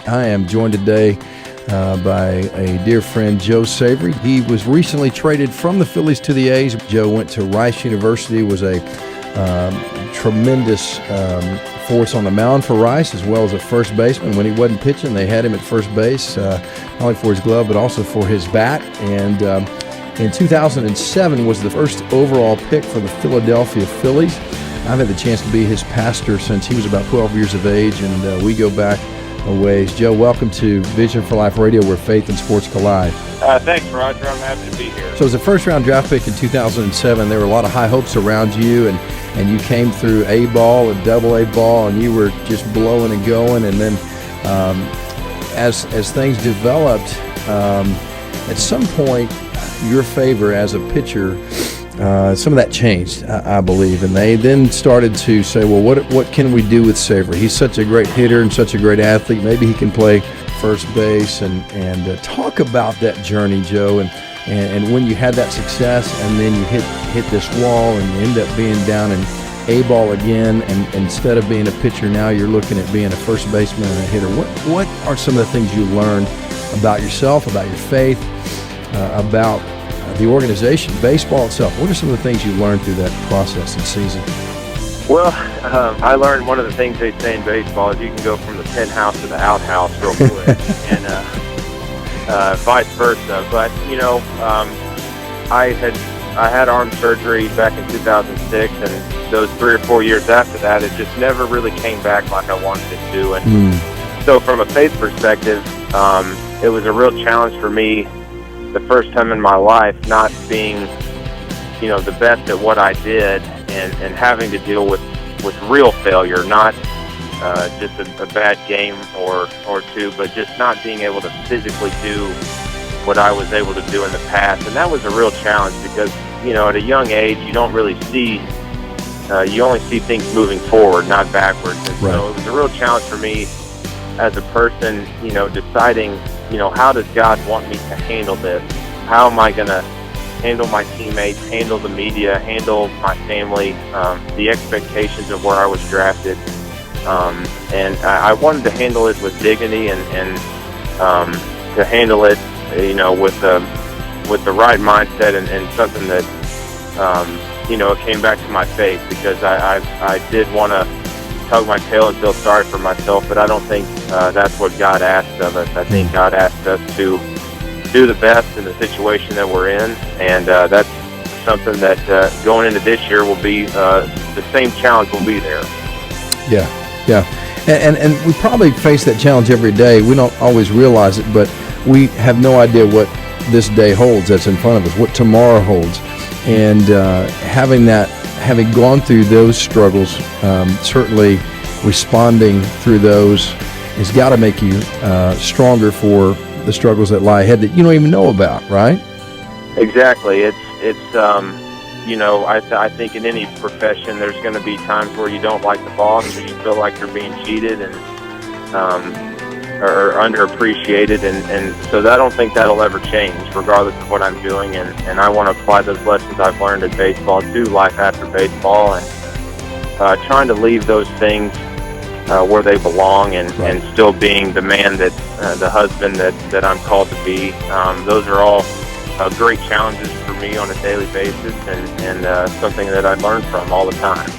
I am joined today by a dear friend, Joe Savery. He was recently traded from the Phillies to the A's. Joe went to Rice University, was a tremendous force on the mound for Rice, as well as a first baseman. When he wasn't pitching, they had him at first base, not only for his glove, but also for his bat. And in 2007 was the first overall pick for the Philadelphia Phillies. I've had the chance to be his pastor since he was about 12 years of age, and we go back a ways. Joe, welcome to Vision for Life Radio, where faith and sports collide. Thanks, Roger. I'm happy to be here. So as a first-round draft pick in 2007, there were a lot of high hopes around you, and you came through A ball and double A ball, and you were just blowing and going. And then as things developed, at some point, your favor as a pitcher, some of that changed, I believe, and they then started to say, well, what can we do with Savery? He's such a great hitter and such a great athlete. Maybe he can play first base, and talk about that journey, Joe, and when you had that success, and then you hit this wall, and you end up being down in A ball again, and instead of being a pitcher, now you're looking at being a first baseman and a hitter. What are some of the things you learned about yourself, about your faith, about the organization, baseball itself? What are some of the things you learned through that process and season? Well, I learned one of the things they say in baseball is you can go from the penthouse to the outhouse real quick, and vice versa. But I had arm surgery back in 2006, and those 3 or 4 years after that, it just never really came back like I wanted it to. And so, from a faith perspective, it was a real challenge for me. The first time in my life, not being, the best at what I did, and having to deal with real failure, not just a bad game or two, but just not being able to physically do what I was able to do in the past. And that was a real challenge because, at a young age, you don't really see, you only see things moving forward, not backwards. And right. So it was a real challenge for me as a person, deciding, how does God want me to handle this? How am I going to handle my teammates, handle the media, handle my family, the expectations of where I was drafted? And I wanted to handle it with dignity and to handle it, with the right mindset and something that, it came back to my faith, because I did want to tug my tail and feel sorry for myself, but I don't think that's what God asked of us. I think God asked us to do the best in the situation that we're in, and that's something that going into this year will be the same challenge will be there. Yeah. And we probably face that challenge every day. We don't always realize it, but we have no idea what this day holds that's in front of us, what tomorrow holds. And having gone through those struggles, certainly responding through those has got to make you stronger for the struggles that lie ahead that you don't even know about, right? Exactly. It's I think in any profession there's going to be times where you don't like the boss, or you feel like you're being cheated and or underappreciated, and so I don't think that'll ever change regardless of what I'm doing, and I want to apply those lessons I've learned in baseball to life after baseball, and trying to leave those things where they belong, and still being the man that the husband that I'm called to be. Those are all great challenges for me on a daily basis, and something that I learn from all the time.